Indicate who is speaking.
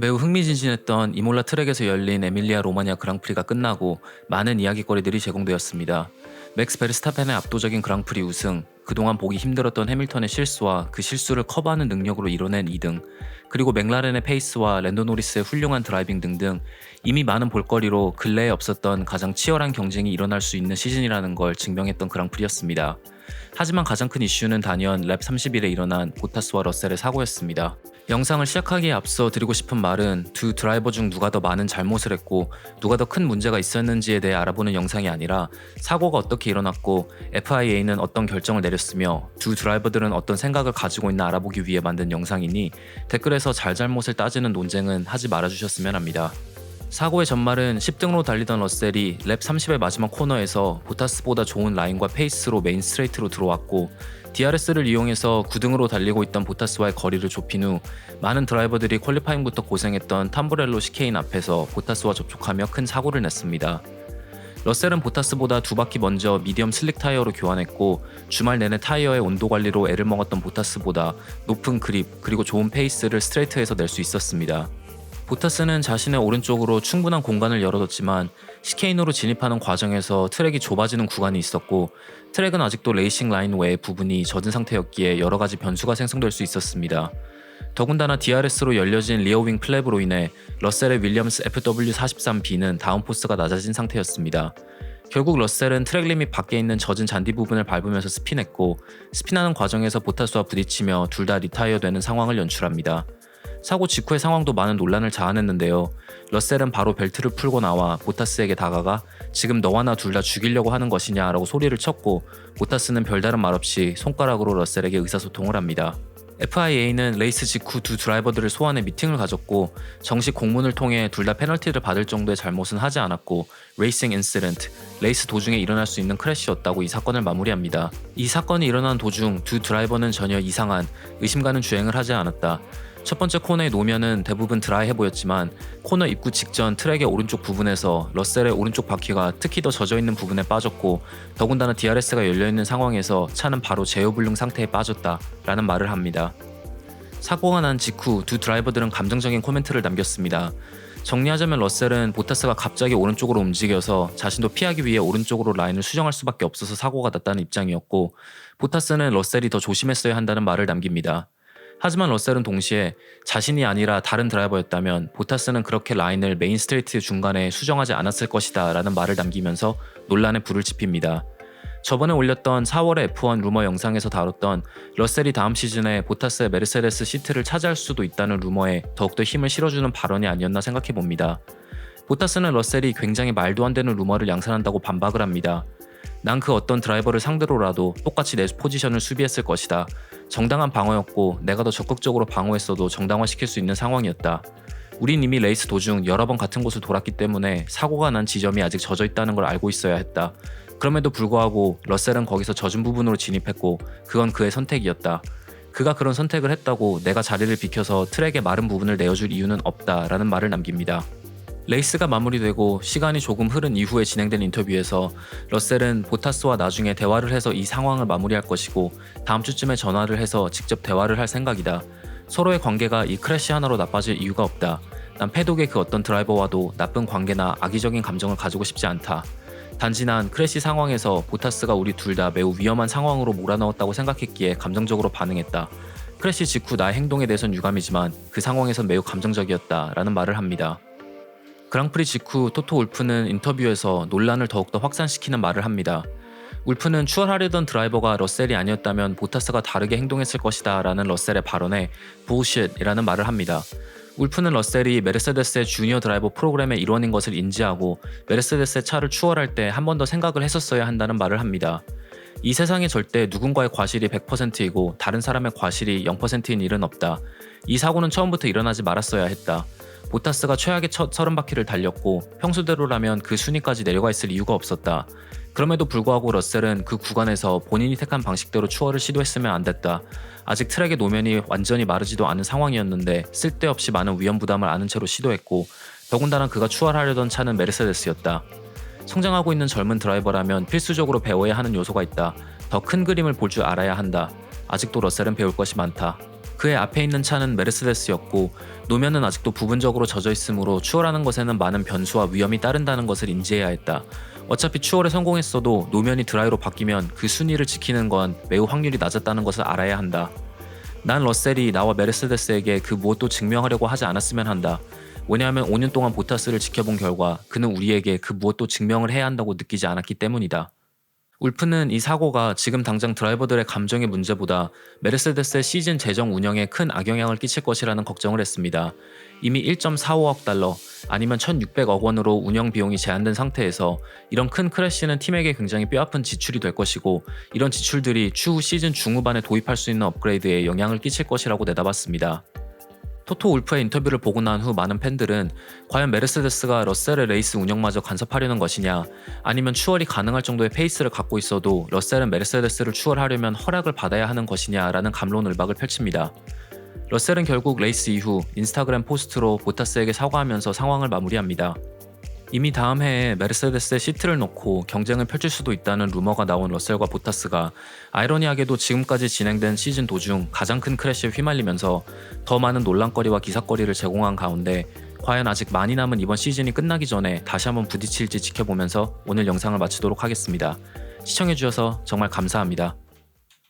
Speaker 1: 매우 흥미진진했던 이몰라 트랙에서 열린 에밀리아 로마니아 그랑프리가 끝나고 많은 이야기거리들이 제공되었습니다. 맥스 베르스타펜의 압도적인 그랑프리 우승, 그동안 보기 힘들었던 해밀턴의 실수와 그 실수를 커버하는 능력으로 이뤄낸 2등, 그리고 맥라렌의 페이스와 랜도 노리스의 훌륭한 드라이빙 등등 이미 많은 볼거리로 근래에 없었던 가장 치열한 경쟁이 일어날 수 있는 시즌이라는 걸 증명했던 그랑프리였습니다. 하지만 가장 큰 이슈는 단연 랩 30일에 일어난 보타스와 러셀의 사고였습니다. 영상을 시작하기에 앞서 드리고 싶은 말은 두 드라이버 중 누가 더 많은 잘못을 했고 누가 더 큰 문제가 있었는지에 대해 알아보는 영상이 아니라 사고가 어떻게 일어났고 FIA는 어떤 결정을 내렸으며 두 드라이버들은 어떤 생각을 가지고 있나 알아보기 위해 만든 영상이니 댓글에서 잘잘못을 따지는 논쟁은 하지 말아주셨으면 합니다. 사고의 전말은 10등으로 달리던 러셀이 랩 30의 마지막 코너에서 보타스보다 좋은 라인과 페이스로 메인 스트레이트로 들어왔고 DRS를 이용해서 9등으로 달리고 있던 보타스와의 거리를 좁힌 후 많은 드라이버들이 퀄리파잉부터 고생했던 탐브렐로 시케인 앞에서 보타스와 접촉하며 큰 사고를 냈습니다. 러셀은 보타스보다 2바퀴 먼저 미디엄 슬릭 타이어로 교환했고 주말 내내 타이어의 온도 관리로 애를 먹었던 보타스보다 높은 그립 그리고 좋은 페이스를 스트레이트에서 낼 수 있었습니다. 보타스는 자신의 오른쪽으로 충분한 공간을 열어뒀지만 시케인으로 진입하는 과정에서 트랙이 좁아지는 구간이 있었고 트랙은 아직도 레이싱 라인 외의 부분이 젖은 상태였기에 여러가지 변수가 생성될 수 있었습니다. 더군다나 DRS로 열려진 리어윙 플랩으로 인해 러셀의 윌리엄스 FW43B는 다운포스가 낮아진 상태였습니다. 결국 러셀은 트랙 리밋 밖에 있는 젖은 잔디 부분을 밟으면서 스핀했고 스핀하는 과정에서 보타스와 부딪히며 둘 다 리타이어 되는 상황을 연출합니다. 사고 직후의 상황도 많은 논란을 자아냈는데요. 러셀은 바로 벨트를 풀고 나와 보타스에게 다가가 지금 너와 나 둘 다 죽이려고 하는 것이냐 라고 소리를 쳤고 보타스는 별다른 말 없이 손가락으로 러셀에게 의사소통을 합니다. FIA는 레이스 직후 두 드라이버들을 소환해 미팅을 가졌고 정식 공문을 통해 둘 다 페널티를 받을 정도의 잘못은 하지 않았고 레이싱 인시던트, 레이스 도중에 일어날 수 있는 크래시였다고 이 사건을 마무리합니다. 이 사건이 일어난 도중 두 드라이버는 전혀 이상한, 의심 가는 주행을 하지 않았다. 첫 번째 코너에 놓으면은 대부분 드라이해 보였지만 코너 입구 직전 트랙의 오른쪽 부분에서 러셀의 오른쪽 바퀴가 특히 더 젖어있는 부분에 빠졌고 더군다나 DRS가 열려있는 상황에서 차는 바로 제어불능 상태에 빠졌다 라는 말을 합니다. 사고가 난 직후 두 드라이버들은 감정적인 코멘트를 남겼습니다. 정리하자면 러셀은 보타스가 갑자기 오른쪽으로 움직여서 자신도 피하기 위해 오른쪽으로 라인을 수정할 수밖에 없어서 사고가 났다는 입장이었고 보타스는 러셀이 더 조심했어야 한다는 말을 남깁니다. 하지만 러셀은 동시에 자신이 아니라 다른 드라이버였다면 보타스는 그렇게 라인을 메인 스트레이트 중간에 수정하지 않았을 것이다 라는 말을 남기면서 논란에 불을 지핍니다. 저번에 올렸던 4월의 F1 루머 영상에서 다뤘던 러셀이 다음 시즌에 보타스의 메르세데스 시트를 차지할 수도 있다는 루머에 더욱더 힘을 실어주는 발언이 아니었나 생각해봅니다. 보타스는 러셀이 굉장히 말도 안 되는 루머를 양산한다고 반박을 합니다. 난 그 어떤 드라이버를 상대로라도 똑같이 내 포지션을 수비했을 것이다. 정당한 방어였고 내가 더 적극적으로 방어했어도 정당화시킬 수 있는 상황이었다. 우린 이미 레이스 도중 여러 번 같은 곳을 돌았기 때문에 사고가 난 지점이 아직 젖어 있다는 걸 알고 있어야 했다. 그럼에도 불구하고 러셀은 거기서 젖은 부분으로 진입했고 그건 그의 선택이었다. 그가 그런 선택을 했다고 내가 자리를 비켜서 트랙의 마른 부분을 내어줄 이유는 없다 라는 말을 남깁니다. 레이스가 마무리되고 시간이 조금 흐른 이후에 진행된 인터뷰에서 러셀은 보타스와 나중에 대화를 해서 이 상황을 마무리할 것이고 다음 주쯤에 전화를 해서 직접 대화를 할 생각이다. 서로의 관계가 이 크래시 하나로 나빠질 이유가 없다. 난 패독의 그 어떤 드라이버와도 나쁜 관계나 악의적인 감정을 가지고 싶지 않다. 단지 난 크래시 상황에서 보타스가 우리 둘 다 매우 위험한 상황으로 몰아넣었다고 생각했기에 감정적으로 반응했다. 크래시 직후 나의 행동에 대해선 유감이지만 그 상황에선 매우 감정적이었다 라는 말을 합니다. 그랑프리 직후 토토 울프는 인터뷰에서 논란을 더욱더 확산시키는 말을 합니다. 울프는 추월하려던 드라이버가 러셀이 아니었다면 보타스가 다르게 행동했을 것이다 라는 러셀의 발언에 bullshit이라는 말을 합니다. 울프는 러셀이 메르세데스의 주니어 드라이버 프로그램의 일원인 것을 인지하고 메르세데스의 차를 추월할 때 한 번 더 생각을 했었어야 한다는 말을 합니다. 이 세상에 절대 누군가의 과실이 100%이고 다른 사람의 과실이 0%인 일은 없다. 이 사고는 처음부터 일어나지 말았어야 했다. 보타스가 최악의 첫 30바퀴를 달렸고 평소대로라면 그 순위까지 내려가 있을 이유가 없었다. 그럼에도 불구하고 러셀은 그 구간에서 본인이 택한 방식대로 추월을 시도했으면 안 됐다. 아직 트랙의 노면이 완전히 마르지도 않은 상황이었는데 쓸데없이 많은 위험 부담을 안은 채로 시도했고 더군다나 그가 추월하려던 차는 메르세데스였다. 성장하고 있는 젊은 드라이버라면 필수적으로 배워야 하는 요소가 있다. 더 큰 그림을 볼 줄 알아야 한다. 아직도 러셀은 배울 것이 많다. 그의 앞에 있는 차는 메르세데스였고 노면은 아직도 부분적으로 젖어 있으므로 추월하는 것에는 많은 변수와 위험이 따른다는 것을 인지해야 했다. 어차피 추월에 성공했어도 노면이 드라이로 바뀌면 그 순위를 지키는 건 매우 확률이 낮았다는 것을 알아야 한다. 난 러셀이 나와 메르세데스에게 그 무엇도 증명하려고 하지 않았으면 한다. 왜냐하면 5년 동안 보타스를 지켜본 결과 그는 우리에게 그 무엇도 증명을 해야 한다고 느끼지 않았기 때문이다. 울프는 이 사고가 지금 당장 드라이버들의 감정의 문제보다 메르세데스의 시즌 재정 운영에 큰 악영향을 끼칠 것이라는 걱정을 했습니다. 이미 1.45억 달러 아니면 1,600억 원으로 운영 비용이 제한된 상태에서 이런 큰 크래시는 팀에게 굉장히 뼈아픈 지출이 될 것이고 이런 지출들이 추후 시즌 중후반에 도입할 수 있는 업그레이드에 영향을 끼칠 것이라고 내다봤습니다. 토토 울프의 인터뷰를 보고 난 후 많은 팬들은 과연 메르세데스가 러셀의 레이스 운영마저 간섭하려는 것이냐, 아니면 추월이 가능할 정도의 페이스를 갖고 있어도 러셀은 메르세데스를 추월하려면 허락을 받아야 하는 것이냐라는 갑론을박을 펼칩니다. 러셀은 결국 레이스 이후 인스타그램 포스트로 보타스에게 사과하면서 상황을 마무리합니다. 이미 다음 해에 메르세데스에 시트를 놓고 경쟁을 펼칠 수도 있다는 루머가 나온 러셀과 보타스가 아이러니하게도 지금까지 진행된 시즌 도중 가장 큰 크래시에 휘말리면서 더 많은 논란거리와 기사거리를 제공한 가운데 과연 아직 많이 남은 이번 시즌이 끝나기 전에 다시 한번 부딪힐지 지켜보면서 오늘 영상을 마치도록 하겠습니다. 시청해주셔서 정말 감사합니다.